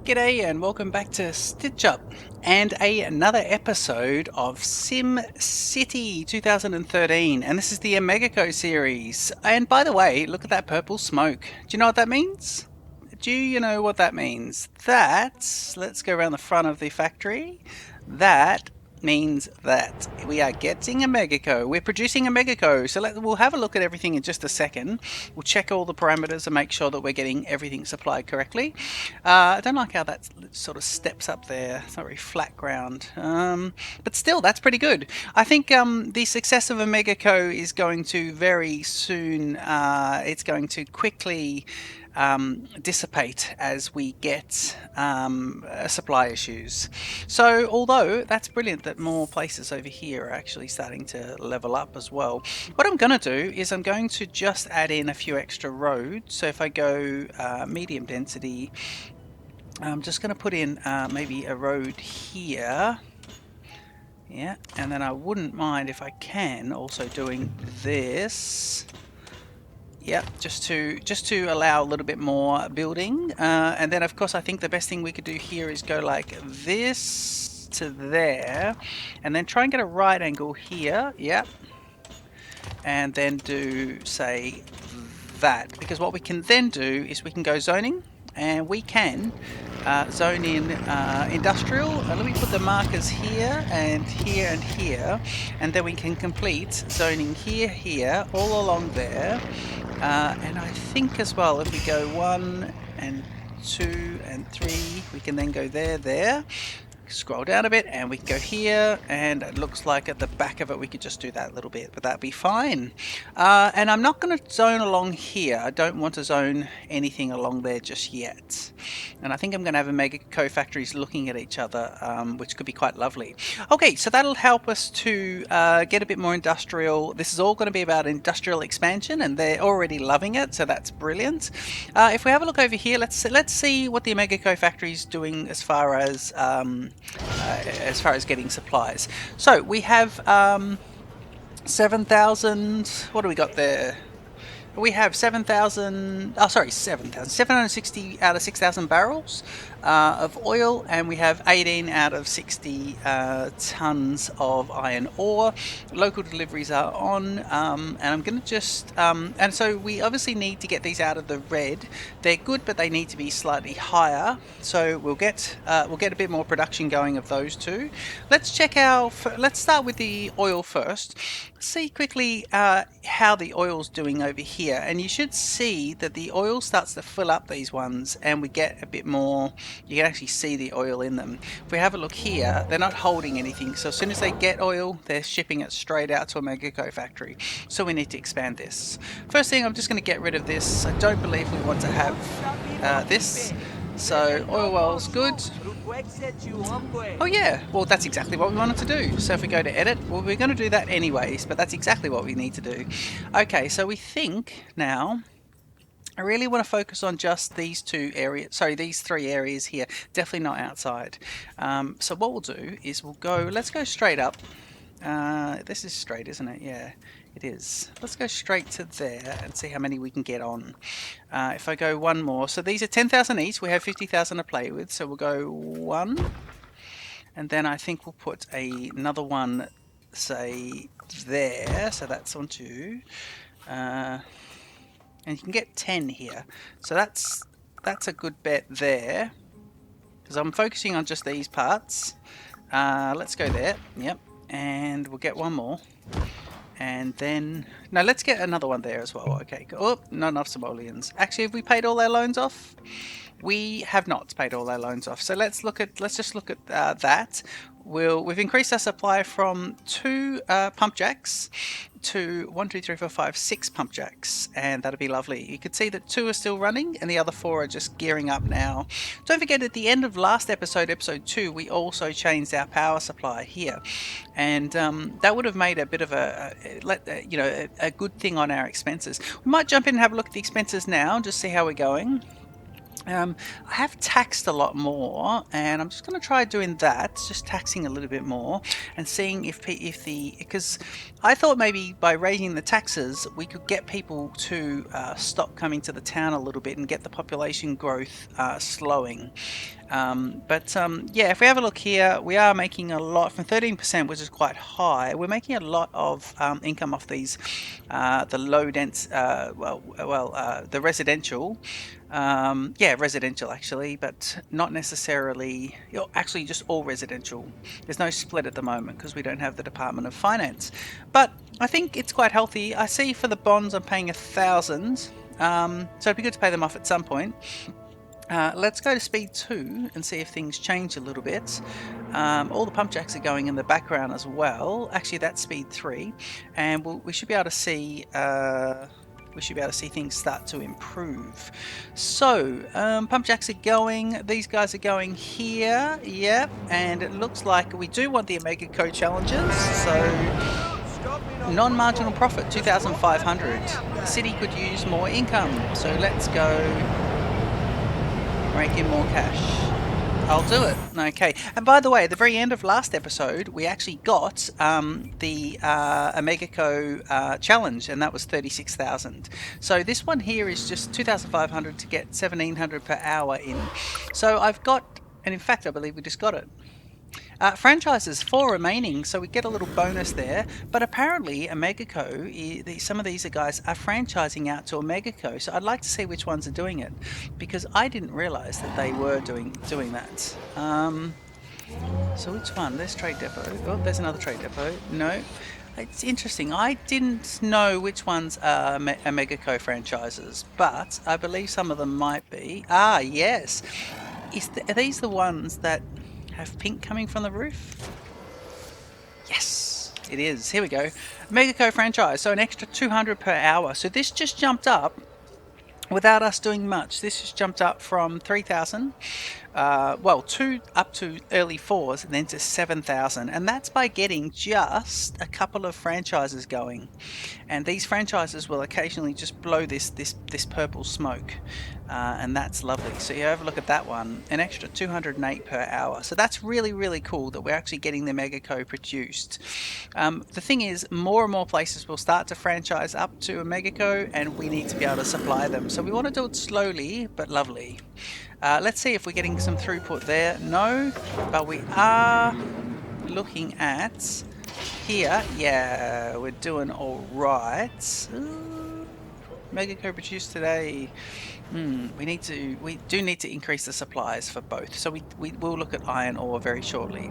G'day and welcome back to Stitch Up and another episode of SimCity 2013, and this is the OmegaCo series. And by the way, look at that purple smoke. Do you know what that means? Do you know what that means? Let's go around the front of the factory. That means that we are getting OmegaCo. We're producing OmegaCo. So we'll have a look at everything in just a second. We'll check all the parameters and make sure that we're getting everything supplied correctly. I don't like how that sort of steps up there. It's not very flat ground. But still, that's pretty good. I think the success of OmegaCo is going to very soon, it's going to quickly dissipate as we get supply issues. So although that's brilliant that more places over here are actually starting to level up as well, what I'm going to do is I'm going to just add in a few extra roads. So if I go medium density, I'm just going to put in maybe a road here. Yeah, and then I wouldn't mind if I can also doing this. Yep, just to allow a little bit more building, and then of course I think the best thing we could do here is go like this to there, and then try and get a right angle here. Yep, and then do say that, because what we can then do is we can go zoning, and we can zone in industrial. Let me put the markers here and here and here, and then we can complete zoning here, all along there. And I think as well, if we go 1 and 2 and 3, we can then go there. Scroll down a bit and we can go here, and it looks like at the back of it we could just do that a little bit, but that'd be fine. And I'm not going to zone along here. I don't want to zone anything along there just yet, and I think I'm going to have OmegaCo factories looking at each other, which could be quite lovely. Okay, so that'll help us to get a bit more industrial. This is all going to be about industrial expansion, and they're already loving it, so that's brilliant. If we have a look over here, let's see what the OmegaCo factory is doing as far as getting supplies. So we have 7,000. What do we got there? We have 760 out of 6,000 barrels of oil, and we have 18 out of 60 tons of iron ore. Local deliveries are on, and I'm going to just and so we obviously need to get these out of the red. They're good, but they need to be slightly higher. So we'll get a bit more production going of those two. Let's check let's start with the oil first. See quickly how the oil's doing over here, and you should see that the oil starts to fill up these ones, and we get a bit more. You can actually see the oil in them. If we have a look here, they're not holding anything, so as soon as they get oil, they're shipping it straight out to a OmegaCo factory. So we need to expand this. First thing, I'm just going to get rid of this. I don't believe we want to have this. So oil well's good. Oh yeah, well that's exactly what we wanted to do. So if we go to edit, well we're going to do that anyways, but that's exactly what we need to do. Okay, so we think now I really want to focus on just these two areas, sorry, these 3 areas here, definitely not outside. So what we'll do is let's go straight up. This is straight, isn't it? Yeah, it is. Let's go straight to there and see how many we can get on. If I go one more, so these are 10,000 each, we have 50,000 to play with, so we'll go 1, and then I think we'll put another one, say, there, so that's on 2. And you can get 10 here, so that's a good bet there, because I'm focusing on just these parts. Let's go there, yep, and we'll get one more, and then no, let's get another one there as well. Okay, oh, not enough simoleons. Actually, have we paid all our loans off? We have not paid all our loans off, so let's just look at that. We've increased our supply from 2 pump jacks to 1, 2, 3, 4, 5, 6 pump jacks, and that'll be lovely. You can see that 2 are still running and the other 4 are just gearing up now. Don't forget, at the end of last episode 2, we also changed our power supply here, and that would have made a bit of a good thing on our expenses. We might jump in and have a look at the expenses now and just see how we're going. I have taxed a lot more, and I'm just going to try doing that, just taxing a little bit more and seeing because I thought maybe by raising the taxes we could get people to stop coming to the town a little bit and get the population growth slowing. Yeah, if we have a look here, we are making a lot from 13%, which is quite high. We're making a lot of income off these, the low dense, the residential. Yeah, residential actually, but not necessarily, actually just all residential. There's no split at the moment because we don't have the Department of Finance. But I think it's quite healthy. I see for the bonds I'm paying 1,000, so it'd be good to pay them off at some point. Let's go to speed 2 and see if things change a little bit. All the pump jacks are going in the background as well. Actually, that's speed 3, and we should be able to see. We should be able to see things start to improve. So, pump jacks are going. These guys are going here. Yep, and it looks like we do want the OmegaCo challenges. So, non-marginal profit 2,500. The city could use more income. So let's go. Making more cash. I'll do it. Okay. And by the way, at the very end of last episode, we actually got the OmegaCo challenge, and that was 36,000. So this one here is just 2,500 to get 1,700 per hour in. So I've got, and in fact, I believe we just got it. Franchises 4 remaining, so we get a little bonus there. But apparently, OmegaCo, some of these guys are franchising out to OmegaCo. So I'd like to see which ones are doing it, because I didn't realise that they were doing that. So which one? There's Trade Depot. Oh, there's another Trade Depot. No. It's interesting. I didn't know which ones are OmegaCo franchises, but I believe some of them might be. Ah, yes. Are these the ones that have pink coming from the roof? Yes, it is. Here we go. OmegaCo franchise, so an extra 200 per hour. So this just jumped up without us doing much. This just jumped up from 3,000, up to early 4s, and then to 7,000, and that's by getting just a couple of franchises going. And these franchises will occasionally just blow this purple smoke, and that's lovely. So you have a look at that one, an extra 208 per hour. So that's really, really cool that we're actually getting the OmegaCo produced. The thing is, more and more places will start to franchise up to OmegaCo, and we need to be able to supply them. So we want to do it slowly but lovely. Let's see if we're getting some throughput there. No, but we are looking at here. Yeah, we're doing all right. OmegaCo produced today. We do need to increase the supplies for both, so we will look at iron ore very shortly.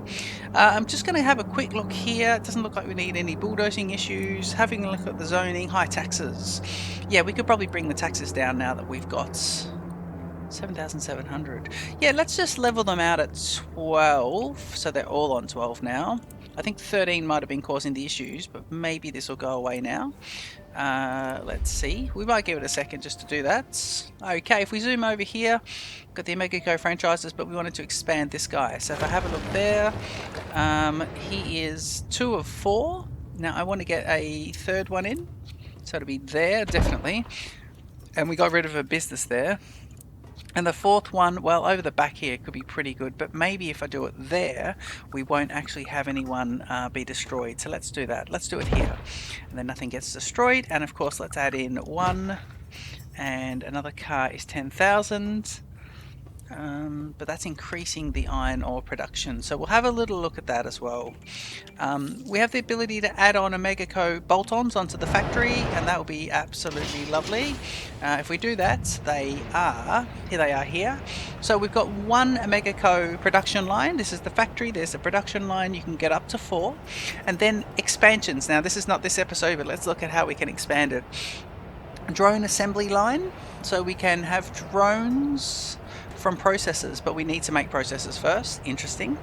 I'm just going to have a quick look here. It doesn't look like we need any bulldozing issues. Having a look at the zoning, high taxes. Yeah, we could probably bring the taxes down now that we've got 7,700. Yeah, let's just level them out at 12, so they're all on 12 now. I think 13 might have been causing the issues, but maybe this will go away now. Let's see. We might give it a second just to do that. Okay, if we zoom over here, got the OmegaCo franchises, but we wanted to expand this guy. So if I have a look there, he is 2 of 4. Now I want to get a third one in, so it'll be there, definitely. And we got rid of a business there. And the fourth one, well, over the back here could be pretty good, but maybe if I do it there, we won't actually have anyone be destroyed. So let's do that. Let's do it here. And then nothing gets destroyed. And of course, let's add in 1. And another car is 10,000. But that's increasing the iron ore production. So we'll have a little look at that as well. We have the ability to add on OmegaCo bolt-ons onto the factory, and that will be absolutely lovely. If we do that, they are here. So we've got one OmegaCo production line. This is the factory. There's the production line. You can get up to 4. And then expansions. Now, this is not this episode, but let's look at how we can expand it. Drone assembly line. So we can have drones from processors, but we need to make processors first. Interesting.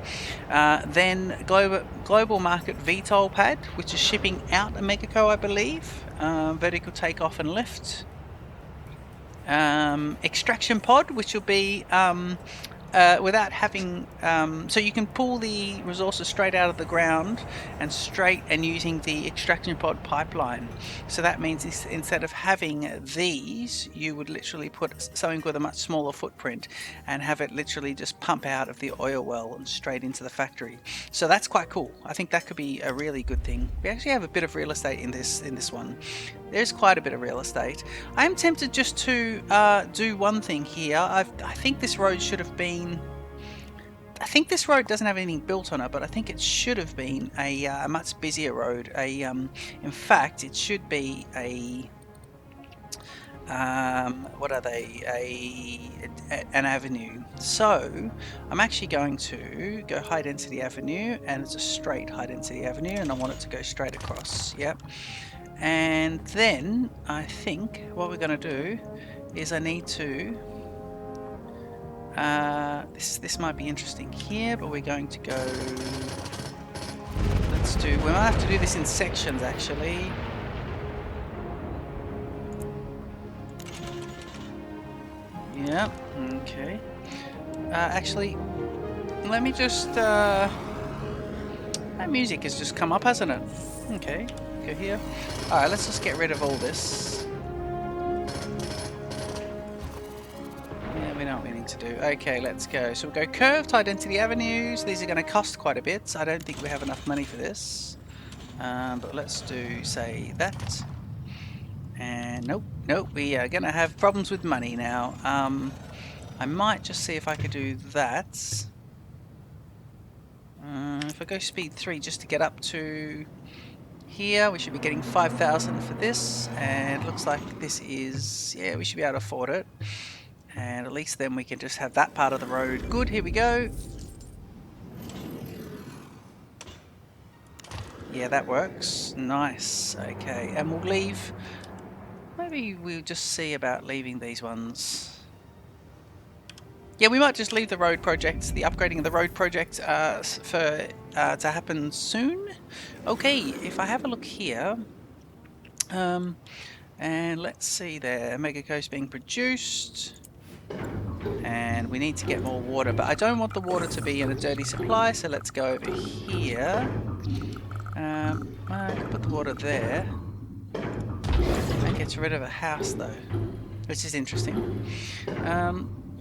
Then global market VTOL pad, which is shipping out OmegaCo, I believe. Vertical takeoff and lift. Extraction pod, which will be without having, so you can pull the resources straight out of the ground and using the extraction pod pipeline. So that means instead of having these, you would literally put something with a much smaller footprint and have it literally just pump out of the oil well and straight into the factory. So that's quite cool. I think that could be a really good thing. We actually have a bit of real estate in this one. There's quite a bit of real estate. I am tempted just to do one thing here. I think this road should have been I think this road doesn't have anything built on it, but I think it should have been a much busier road. In fact, it should be a what are they? An avenue. So I'm actually going to go high density avenue, and it's a straight high density avenue, and I want it to go straight across. Yep. And then I think what we're going to do is I need to this might be interesting here, but we're going to go, we might have to do this in sections actually. Yeah, okay. Actually, let me just that music has just come up, hasn't it? Okay, go here. Alright, let's just get rid of all this. Yeah, we know what we need to do. Okay, let's go. So we'll go curved high density avenues. These are going to cost quite a bit. I don't think we have enough money for this. But let's do, say, that. And nope, we are going to have problems with money now. I might just see if I could do that. If I go speed 3 just to get up to here, we should be getting 5,000 for this. And it looks like this is, yeah, we should be able to afford it. And at least then we can just have that part of the road good. Here we go. Yeah, that works. Nice. Okay, and we'll leave. Maybe we'll just see about leaving these ones. Yeah, we might just leave the road projects, the upgrading of the road project to happen soon. Okay, if I have a look here, and let's see there, OmegaCo's being produced, and we need to get more water, but I don't want the water to be in a dirty supply, so let's go over here. I can put the water there. That gets rid of a house though, which is interesting.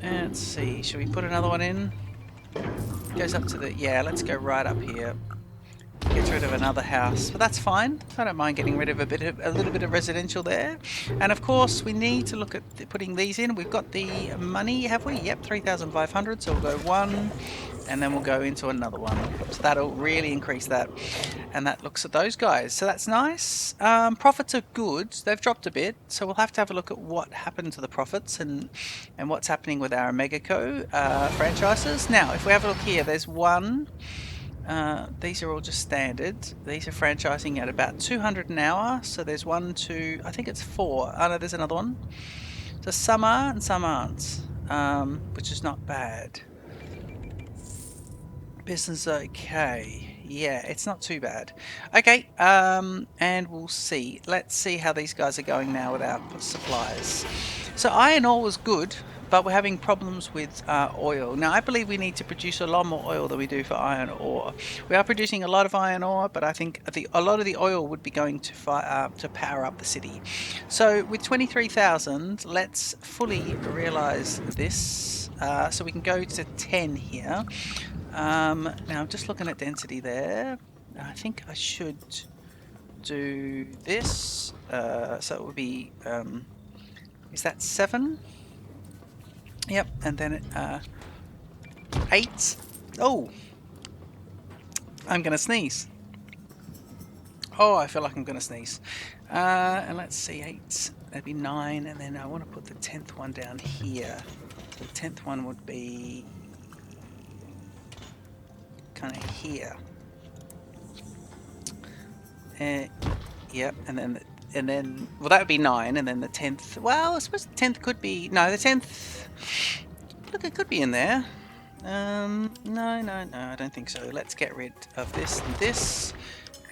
Let's see, should we put another one in? It goes up to the, yeah, let's go right up here. Gets rid of another house, but that's fine. I don't mind getting rid of a little bit of residential there. And of course, we need to look at putting these in. We've got the money, have we? Yep, 3,500. So we'll go one, and then we'll go into another one. So that'll really increase that. And that looks at those guys. So that's nice. Profits are good. They've dropped a bit, so we'll have to have a look at what happened to the profits and what's happening with our OmegaCo franchises. Now, if we have a look here, there's one. These are all just standard. These are franchising at about 200 an hour. So there's 1, 2, I think it's 4. Oh no, there's another one. So some are and some aren't, which is not bad. Business okay. Yeah, it's not too bad. Okay, and we'll see. Let's see how these guys are going now with our supplies. So iron ore was good, but we're having problems with oil. Now, I believe we need to produce a lot more oil than we do for iron ore. We are producing a lot of iron ore, but I think a lot of the oil would be going to power up the city. So with 23,000, let's fully realize this. So we can go to 10 here. Now, I'm just looking at density there. I think I should do this. So it would be, is that 7? Yep, and then 8. Oh! I'm gonna sneeze. Oh, I feel like I'm gonna sneeze. And let's see, 8. That'd be 9, and then I want to put the 10th one down here. The 10th one would be kind of here. Yep, and then well, that would be 9, and then the 10th. Well, I suppose the 10th could be, no, the 10th. Look, it could be in there. No, I don't think so. Let's get rid of this and this,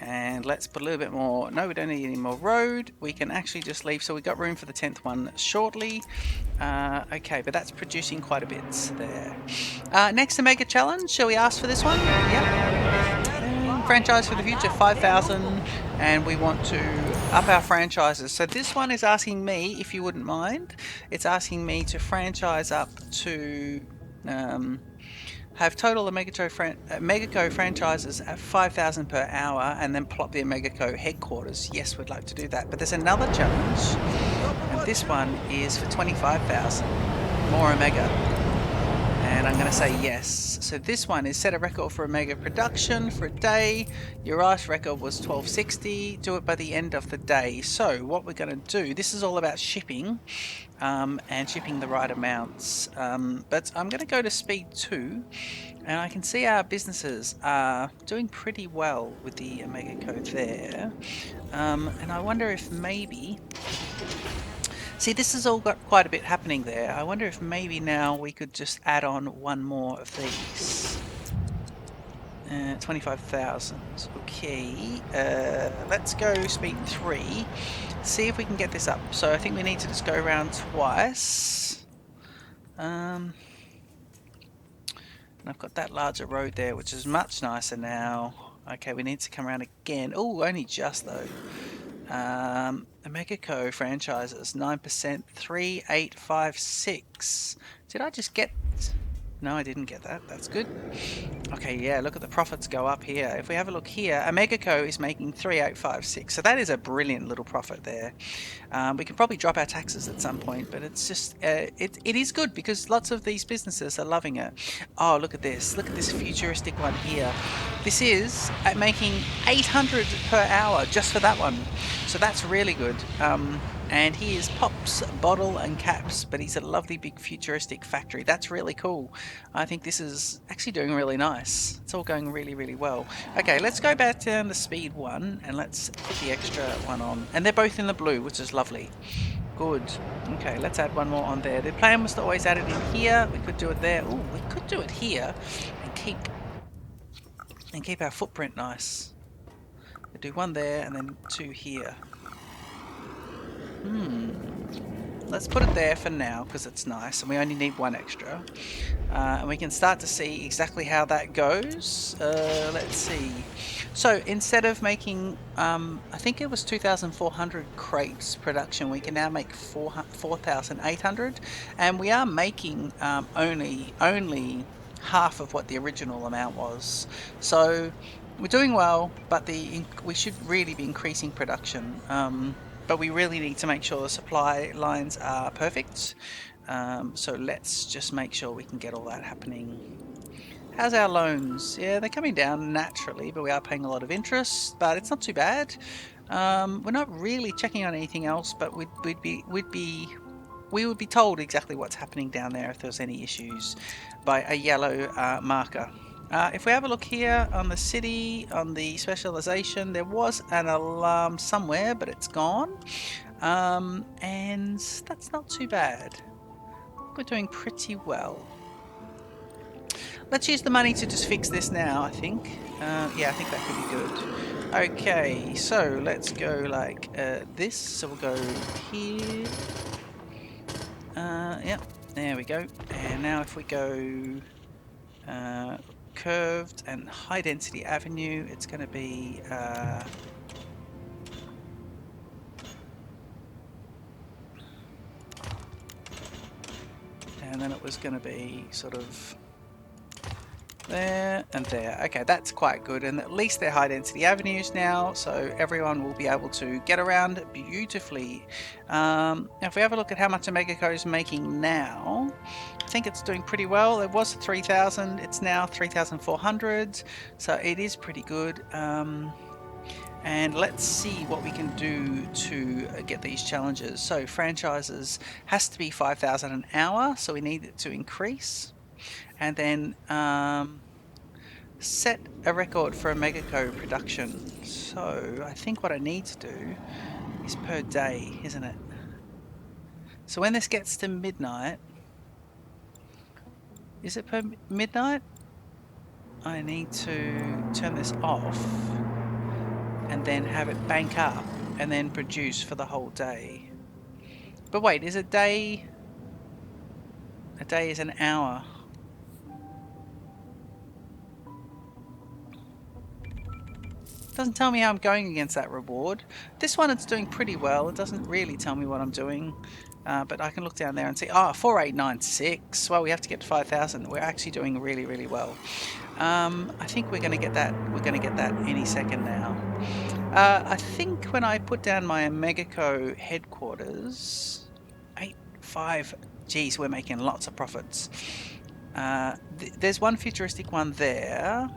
and let's put a little bit more. No, we don't need any more road. We can actually just leave. So we got room for the 10th one shortly. Okay, but that's producing quite a bit there. Next, the mega challenge. Shall we ask for this one? Yep. Franchise for the future, 5,000, and we want to up our franchises. So this one is asking me, if you wouldn't mind, it's asking me to franchise up to have total OmegaCo franchises at 5,000 per hour, and then plot the OmegaCo headquarters. Yes, we'd like to do that. But there's another challenge, and this one is for 25,000 more Omega. And And I'm going to say yes. So this one is set a record for Omega production for a day. Your last record was 1260. Do it by the end of the day. So what we're going to do, this is all about shipping and shipping the right amounts. But I'm going to go to speed 2, and I can see our businesses are doing pretty well with the OmegaCo there. And I wonder if maybe... See, this has all got quite a bit happening there. I wonder if maybe now we could just add on one more of these. 25,000. Okay, let's go speed 3. See if we can get this up. So I think we need to just go around twice. And I've got that larger road there, which is much nicer now. Okay, we need to come around again. Oh, only just though. OmegaCo franchises 9%, 3856. Did I just get... No, I didn't get that. That's good. Okay, yeah, look at the profits go up here. If we have a look here, OmegaCo is making 3856. So that is a brilliant little profit there. We can probably drop our taxes at some point, but it's just, it is good because lots of these businesses are loving it. Oh, look at this. Look at this futuristic one here. This is making 800 per hour just for that one. So that's really good. And he is Pops, Bottle and Caps, but he's a lovely big futuristic factory. That's really cool. I think this is actually doing really nice. It's all going really, really well. Okay, let's go back down to speed 1 and let's put the extra one on. And they're both in the blue, which is lovely. Good. Okay, let's add one more on there. The plan was to always add it in here. We could do it there. Ooh, we could do it here and keep our footprint nice. We'll do one there and then 2 here. Let's put it there for now because it's nice and we only need 1 extra. And we can start to see exactly how that goes. Let's see. So instead of making, I think it was 2,400 crates production, we can now make 4,800. And we are making only half of what the original amount was. So we're doing well, but we should really be increasing production. But we really need to make sure the supply lines are perfect. So let's just make sure we can get all that happening. How's our loans? Yeah, they're coming down naturally, but we are paying a lot of interest, but it's not too bad. We're not really checking on anything else, but we would be told exactly what's happening down there if there's any issues by a yellow marker. If we have a look here on the city, on the specialization, there was an alarm somewhere, but it's gone. And that's not too bad. We're doing pretty well. Let's use the money to just fix this now, I think. Yeah, I think that could be good. Okay, so let's go like this. So we'll go here. Yep, there we go. And now if we go... curved and high density avenue, it's going to be and then it was going to be sort of there and there. Okay, that's quite good, and at least they're high density avenues now, so everyone will be able to get around beautifully. Now if we have a look at how much OmegaCo is making now, I think it's doing pretty well. It was 3,000, it's now 3,400, so it is pretty good. And let's see what we can do to get these challenges. So franchises has to be 5,000 an hour, so we need it to increase. And then set a record for OmegaCo production. So I think what I need to do is per day, isn't it? So when this gets to midnight, is it per midnight? I need to turn this off and then have it bank up and then produce for the whole day. But wait, is a day is an hour? Doesn't tell me how I'm going against that reward. This one it's doing pretty well. It doesn't really tell me what I'm doing. But I can look down there and see, 4896. Well, we have to get to 5,000. We're actually doing really, really well. I think we're going to get that. We're going to get that any second now. I think when I put down my OmegaCo headquarters, 85. Geez, we're making lots of profits. There's one futuristic one there,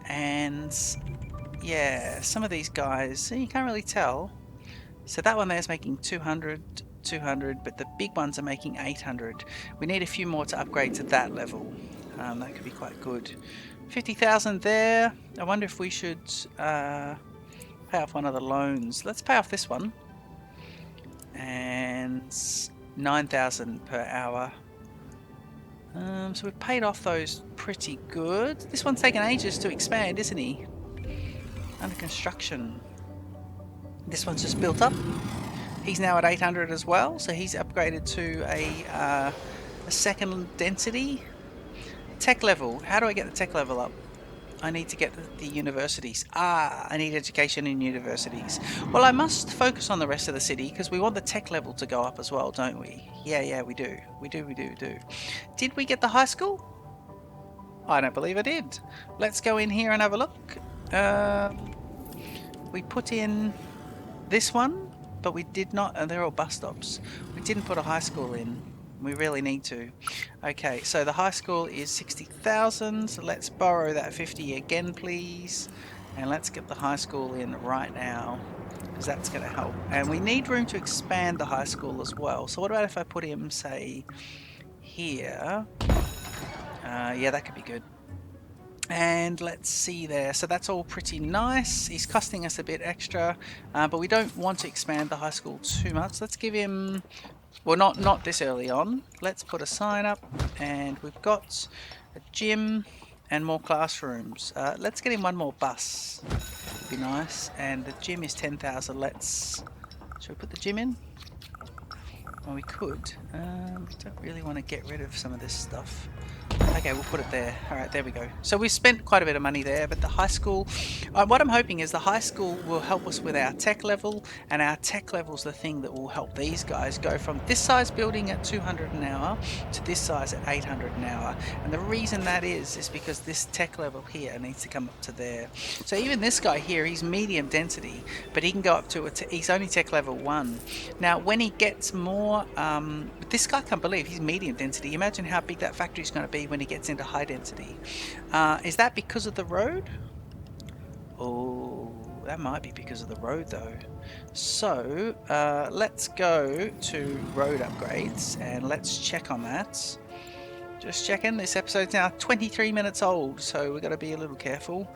and yeah, some of these guys, you can't really tell. So that one there is making 200, 200, but the big ones are making 800. We need a few more to upgrade to that level. That could be quite good. 50,000 there. I wonder if we should pay off one of the loans. Let's pay off this one. And 9,000 per hour. So we've paid off those pretty good. This one's taken ages to expand, isn't he? Under construction. This one's just built up. He's now at 800 as well, so he's upgraded to a second density. Tech level. How do I get the tech level up? I need to get the universities. I need education in universities. Well, I must focus on the rest of the city because we want the tech level to go up as well, don't we? Yeah, we do. We do. Did we get the high school? I don't believe I did. Let's go in here and have a look. We put in this one, but we did not, and they're all bus stops. We didn't put a high school in. We really need to. Okay, so the high school is 60,000. So let's borrow that 50 again, please. And let's get the high school in right now, because that's going to help. And we need room to expand the high school as well. So what about if I put him, say, here? Yeah, that could be good. And let's see there. So that's all pretty nice. He's costing us a bit extra, but we don't want to expand the high school too much. Let's give him... Well, not this early on. Let's put a sign up, and we've got a gym and more classrooms. Let's get him one more bus. Be nice. And the gym is 10,000. Should we put the gym in? Well, we could. We don't really want to get rid of some of this stuff. Okay, we'll put it there. Alright, there we go. So we've spent quite a bit of money there, but the high school... what I'm hoping is the high school will help us with our tech level, and our tech level is the thing that will help these guys go from this size building at 200 an hour to this size at 800 an hour. And the reason that is because this tech level here needs to come up to there. So even this guy here, he's medium density, but he can go up to... he's only tech level 1. Now, when he gets more... this guy can't believe he's medium density. Imagine how big that factory is going to be when he gets into high density. Is that because of the road? Oh, that might be because of the road though. So let's go to road upgrades and let's check on that. Just checking. This episode's now 23 minutes old, so we've got to be a little careful.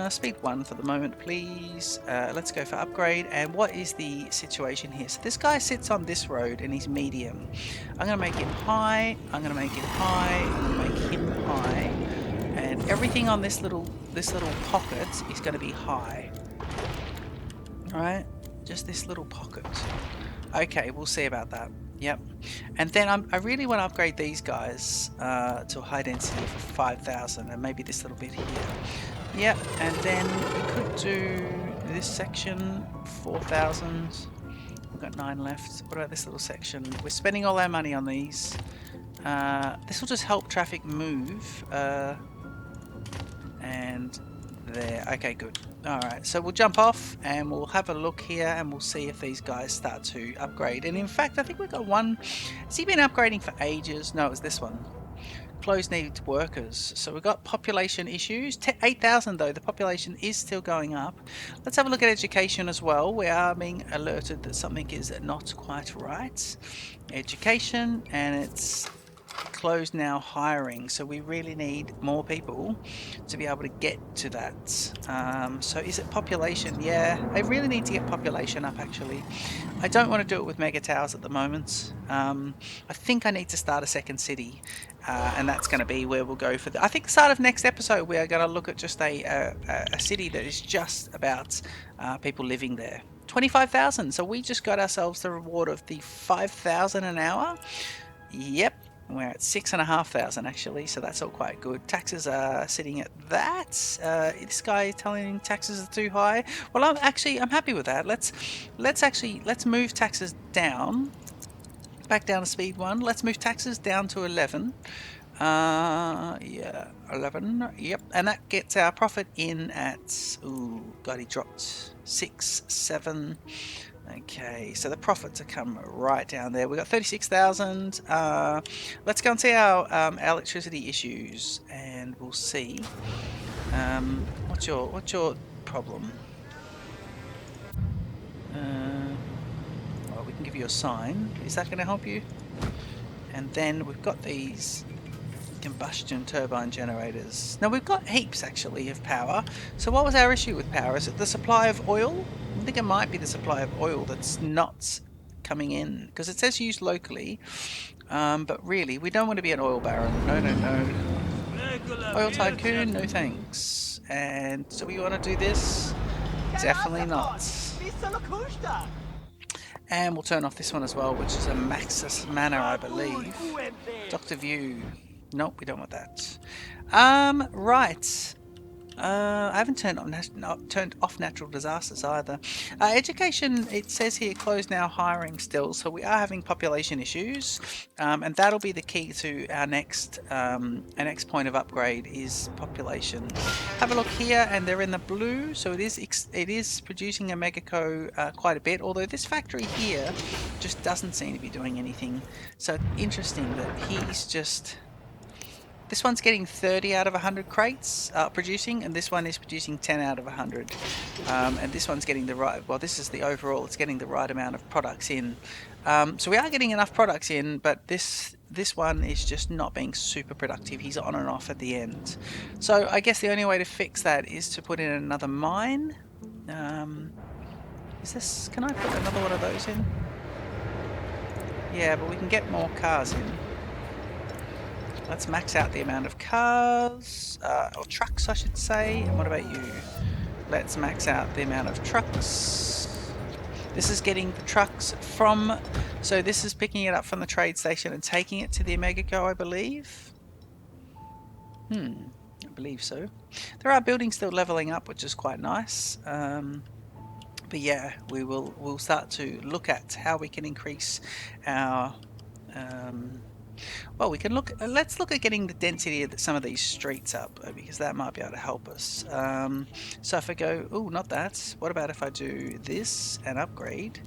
Speed 1 for the moment, please. Let's go for upgrade. And what is the situation here? So this guy sits on this road and he's medium. I'm going to make him high. I'm going to make him high. I'm going to make him high. And everything on this little pocket is going to be high. Alright? Just this little pocket. Okay, we'll see about that. Yep. And then I really want to upgrade these guys to a high density for 5,000, and maybe this little bit here. Yep, and then we could do this section, 4,000. We've got 9 left. What about this little section? We're spending all our money on these. This will just help traffic move. And there. Okay, good. Alright, so we'll jump off and we'll have a look here and we'll see if these guys start to upgrade. And in fact, I think we've got one. Has he been upgrading for ages? No, it was this one. Close needs workers. So we've got population issues. 8,000 though, the population is still going up. Let's have a look at education as well. We are being alerted that something is not quite right. Education, and it's closed now hiring, so we really need more people to be able to get to that. So is it population? Yeah, I really need to get population up actually. I don't want to do it with mega towers at the moment. I think I need to start a second city, and that's going to be where we'll go for I think the start of next episode we are going to look at just a city that is just about people living there. 25,000, so we just got ourselves the reward of the 5,000 an hour. Yep. We're at 6,500 actually, so that's all quite good. Taxes are sitting at that. This guy telling taxes are too high. Well, I'm happy with that. Let's move taxes down, back down to speed 1. Let's move taxes down to 11. Yeah, 11. Yep, and that gets our profit in at. Ooh, God, he dropped 6, 7. Okay, so the profits have come right down there. We've got 36,000. Let's go and see our electricity issues, and we'll see. What's your problem? Well, we can give you a sign. Is that going to help you? And then we've got these combustion turbine generators. Now we've got heaps actually of power. So what was our issue with power? Is it the supply of oil? I think it might be the supply of oil that's not coming in, because it says used locally, but really we don't want to be an oil baron. No, no, no. Oil tycoon, no thanks. And so we want to do this? Definitely not. And we'll turn off this one as well, which is a Maxis Manor, I believe. Dr. View. Nope, we don't want that. Right. I haven't turned off natural disasters either. Education, it says here, closed now, hiring still. So we are having population issues, and that'll be the key to our next point of upgrade is population. Have a look here, and they're in the blue, so it is producing OmegaCo quite a bit. Although this factory here just doesn't seem to be doing anything. So interesting that he's just. This one's getting 30 out of 100 crates producing, and this one is producing 10 out of 100. And this one's getting the right, well, this is the overall, it's getting the right amount of products in. So we are getting enough products in, but this one is just not being super productive. He's on and off at the end. So I guess the only way to fix that is to put in another mine. Can I put another one of those in? Yeah, but we can get more cars in. Let's max out the amount of cars, or trucks I should say. And what about you? Let's max out the amount of trucks. This is getting the trucks from, so this is picking it up from the trade station and taking it to the OmegaCo, I believe. I believe so. There are buildings still leveling up, which is quite nice. But yeah, we'll start to look at how we can increase our well, we can let's look at getting the density of some of these streets up, because that might be able to help us. So if I go, oh, not that. What about if I do this and upgrade?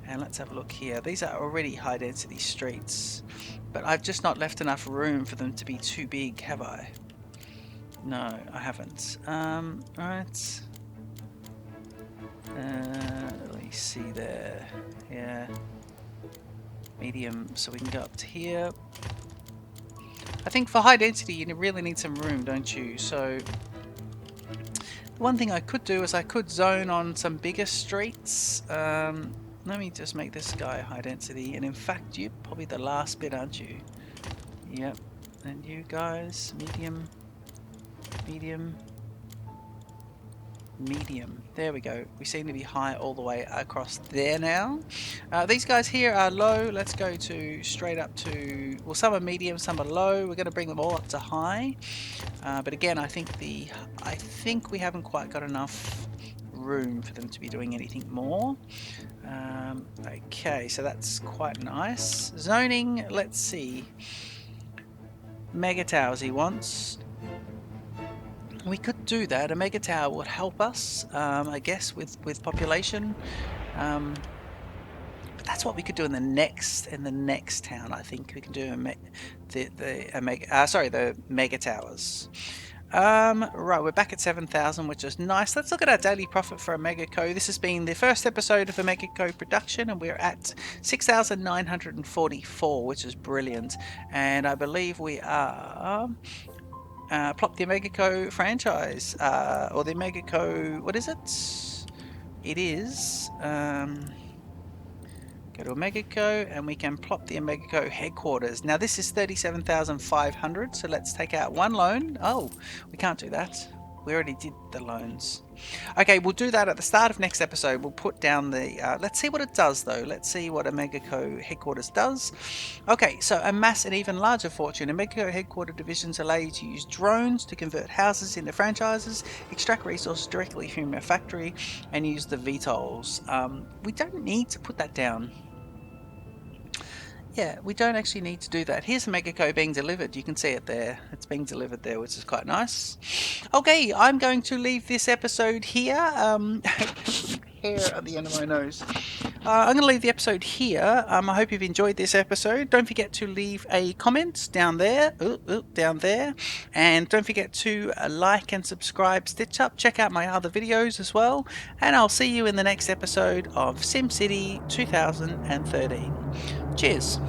And let's have a look here. These are already high density streets, but I've just not left enough room for them to be too big, have I? No, I haven't. Right. Let me see there. Yeah. Medium, so we can go up to here. I think for high density you really need some room, don't you? So the one thing I could do is I could zone on some bigger streets. Let me just make this guy high density, and in fact you're probably the last bit, aren't you? Yep. And you guys, medium, medium, medium. There we go. We seem to be high all the way across there now. These guys here are low. Let's go to straight up to, well, some are medium, some are low. We're going to bring them all up to high. But again, I think we haven't quite got enough room for them to be doing anything more. Okay, so that's quite nice. Zoning, let's see. Mega towers he wants. We could do that. A mega tower would help us, I guess, with population. But that's what we could do in the next town. I think we can do the mega towers. Right, we're back at 7,000, which is nice. Let's look at our daily profit for OmegaCo. This has been the first episode of OmegaCo production, and we're at 6,944, which is brilliant. And I believe we are. Plop the OmegaCo franchise, or the OmegaCo, what is it? It is, go to OmegaCo, and we can plop the OmegaCo headquarters. Now this is 37,500, so let's take out one loan. Oh, we can't do that. We already did the loans. Okay, we'll do that at the start of next episode. We'll put down the, let's see what it does though. Let's see what OmegaCo headquarters does. Okay, so amass an even larger fortune. OmegaCo headquarter divisions allow you to use drones to convert houses into franchises, extract resources directly from your factory, and use the VTOLs. We don't need to put that down. Yeah, we don't actually need to do that. Here's OmegaCo being delivered. You can see it there. It's being delivered there, which is quite nice. Okay, I'm going to leave this episode here. Hair at the end of my nose. I'm going to leave the episode here. I hope you've enjoyed this episode. Don't forget to leave a comment down there, down there, and don't forget to like and subscribe Stitch Up. Check out my other videos as well, and I'll see you in the next episode of SimCity 2013. Cheers.